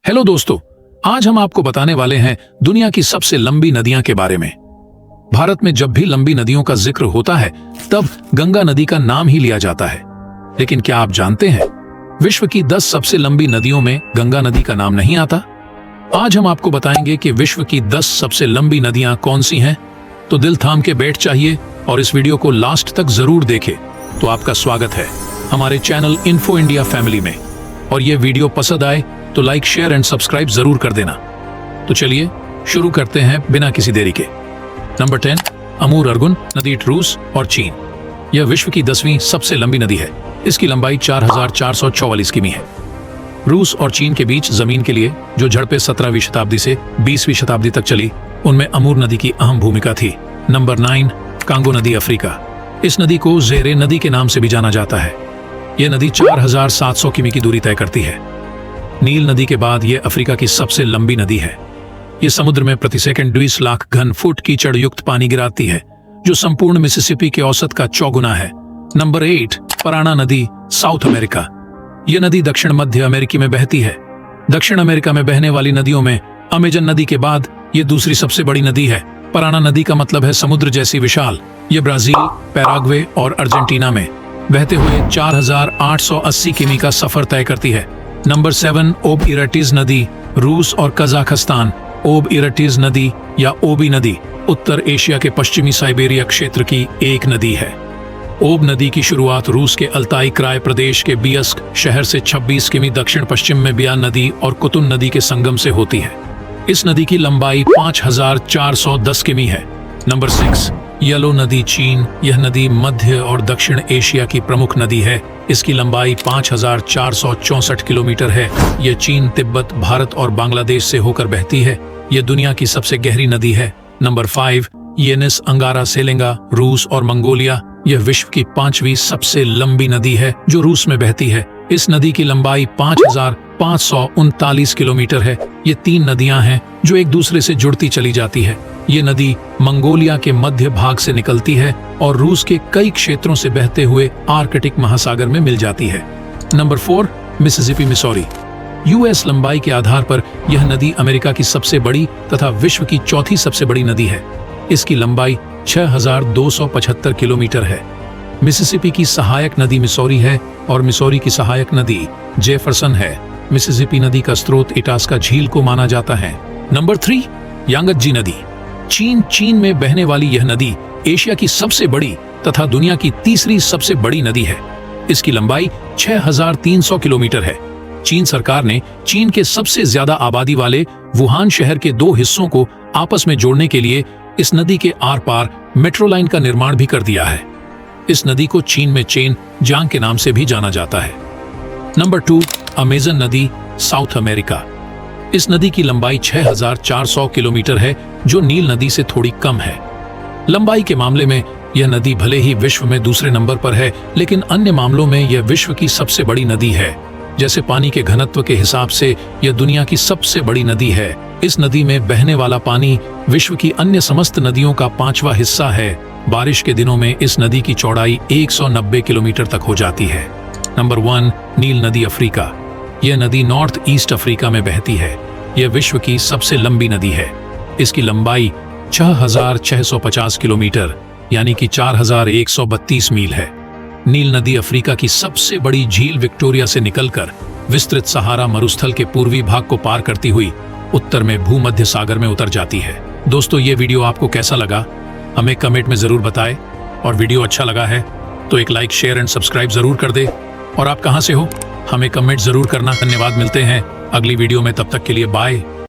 Hello दोस्तों, आज हम आपको बताने वाले हैं दुनिया की सबसे लंबी नदियां के बारे में। भारत में जब भी लंबी नदियों का जिक्र होता है तब गंगा नदी का नाम ही लिया जाता है। लेकिन क्या आप जानते हैं विश्व की 10 सबसे लंबी नदियों में गंगा नदी का नाम नहीं आता। आज हम आपको बताएंगे कि विश्व की 10 सबसे लंबी नदियां कौन सी हैं। तो दिल थाम के बैठ चाहिए और इस वीडियो को लास्ट तक जरूर देखें। तो आपका स्वागत है हमारे चैनल इन्फो इंडिया फैमिली में, और ये वीडियो पसंद आए तो लाइक, शेयर एंड सब्सक्राइब जरूर कर देना। तो चलिए शुरू करते हैं बिना किसी देरी के। नंबर 10, अमूर अर्गुन नदी, रूस और चीन। यह विश्व की 10वीं सबसे लंबी नदी है। इसकी लंबाई 4444 किमी है। रूस और चीन के बीच जमीन के लिए जो झड़पें 17वीं शताब्दी से 20वीं शताब्दी तक चली, उनमें अमूर नदी की अहम भूमिका थी। नंबर 9, कांगो नदी, अफ्रीका। इस नदी को ज़ेरे नदी के नाम से भी जाना जाता है। यह नदी 4700 किमी की दूरी तय करती है। नील नदी के बाद यह अफ्रीका की सबसे लंबी नदी है। यह समुद्र में प्रति सेकंड 20 लाख घन फुट कीचड़ युक्त पानी गिराती है, जो संपूर्ण मिसिसिपी के औसत का 4 गुना है। नंबर 8, पराना नदी, साउथ अमेरिका। यह नदी दक्षिण मध्य अमेरिका में बहती है। दक्षिण अमेरिका में बहने वाली नदियों में अमेजन नदी के बाद यह दूसरी सबसे बड़ी नदी है। पराना नदी का मतलब है समुद्र जैसी विशाल। यह ब्राजील, पैराग्वे और अर्जेंटीना में बहते हुए 4880 किमी का सफर तय करती है। नंबर 7, ओब इरटिज नदी, रूस और कजाकिस्तान। ओब इरटिज नदी या ओबी नदी उत्तर एशिया के पश्चिमी साइबेरिया क्षेत्र की एक नदी है। ओब नदी की शुरुआत रूस के अल्ताई क्राय प्रदेश के बियस्क शहर से 26 किमी दक्षिण पश्चिम में बियान नदी और कुतुन नदी के संगम से होती है। इस नदी की लंबाई 5410 किमी है। नंबर 6, येलो नदी, चीन। यह नदी मध्य और दक्षिण एशिया की प्रमुख नदी है। इसकी लंबाई 5464 किलोमीटर है। यह चीन, तिब्बत, भारत और बांग्लादेश से होकर बहती है। यह दुनिया की सबसे गहरी नदी है। नंबर 5, येनिस अंगारा सेलेंगा, रूस और मंगोलिया। यह विश्व की 5वीं सबसे लंबी नदी है जो रूस में बहती है। इस नदी की लंबाई 5539 किलोमीटर है। ये 3 नदियां हैं जो एक दूसरे से जुड़ती चली जाती है। ये नदी मंगोलिया के मध्य भाग से निकलती है और रूस के कई क्षेत्रों से बहते हुए आर्कटिक महासागर में मिल जाती है। Number 4, Mississippi, Missouri. यूएस लंबाई के आधार पर यह नदी अमेरिका की सबसे बड़ी तथा विश्व की 4थी सबसे बड़ी नदी है। इसकी लंबाई 6275 किलोमीटर है। मिसिसिपी की सहायक नदी मिसौरी है और मिसौरी की सहायक नदी जेफरसन है। मिसिसिपी नदी का स्रोत इटास्का झील को माना जाता है। नंबर 3, यांगत्जी नदी, चीन में बहने वाली यह नदी एशिया की सबसे बड़ी तथा दुनिया की 3री सबसे बड़ी नदी है। इसकी लंबाई 6300 किलोमीटर है। चीन सरकार ने चीन के सबसे ज्यादा आबादी वाले वुहान शहर के 2 हिस्सों को आपस में जोड़ने के लिए इस नदी के आर पार मेट्रो लाइन का निर्माण भी कर दिया है। इस नदी को चीन में चेन जांग के नाम से भी जाना जाता है। नंबर 2, अमेजन नदी, साउथ अमेरिका। इस नदी की लंबाई 6400 किलोमीटर है, जो नील नदी से थोड़ी कम है। लंबाई के मामले में यह नदी भले ही विश्व में दूसरे नंबर पर है, लेकिन अन्य मामलों में यह विश्व की सबसे बड़ी नदी है। जैसे पानी के घनत्व के हिसाब से यह दुनिया की सबसे बड़ी नदी है। इस नदी में बहने वाला पानी विश्व की अन्य समस्त नदियों का 5वां हिस्सा है। बारिश के दिनों में इस नदी की चौड़ाई 190 किलोमीटर तक हो जाती है। नंबर 1, नील नदी, अफ्रीका। यह नदी नॉर्थ ईस्ट अफ्रीका में बहती है। यह विश्व की सबसे लंबी नदी है। इसकी लंबाई 6650 किलोमीटर यानी कि 4132 मील है। नील नदी अफ्रीका की सबसे बड़ी झील विक्टोरिया से निकलकर विस्तृत सहारा मरुस्थल के पूर्वी भाग को पार करती हुई उत्तर में भूमध्य सागर में उतर जाती है। दोस्तों, ये वीडियो आपको कैसा लगा हमें कमेंट में जरूर बताएं, और वीडियो अच्छा लगा है तो एक लाइक, शेयर एंड सब्सक्राइब जरूर कर दे। और आप कहां से हो हमें कमेंट जरूर करना। धन्यवाद, मिलते हैं अगली वीडियो में। तब तक के लिए बाय।